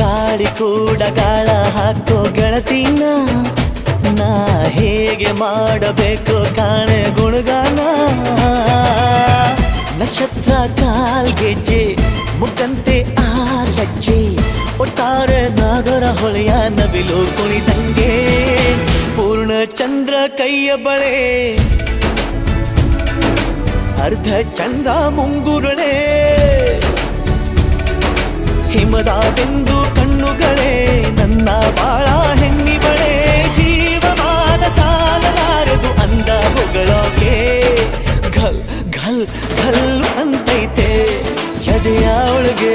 ಗಾಳಿ ಕೂಡ ಗಾಳ ಹಾಕೋ ಗೆಳತಿನ ನಾ ಹೇಗೆ ಮಾಡಬೇಕು ಕಾಣೆ ಗುಣಗಾನ ನಕ್ಷತ್ರ ಕಾಲ್ಗೆಜ್ಜೆ ಮುಖಂತೆ ಆಲಜ್ಜೆ ಒಟ್ಟಾರೆ ನಾಗರ ಹೊಳೆಯ ನವಿಲು ಕುಣಿದಂಗೆ ಪೂರ್ಣ ಚಂದ್ರ ಕೈಯ ಬಳೆ ಅರ್ಧ ಚಂದ್ರ ಮುಂಗುರುಳೆ ಹಿಮದ ಬೆಂದು ಕಣ್ಣುಗಳೇ ನನ್ನ ಬಾಳ ಹೆಣ್ಣಿಬಳೆ ಜೀವಮಾನ ಸಾಲಲಾರದು ಅಂದ ಹೊಗಳೋಕೆ ಘಲ್ ಘಲ್ ಘಲ್ ಅಂತೈತೆ ಎದೆಯ ಒಳಗೆ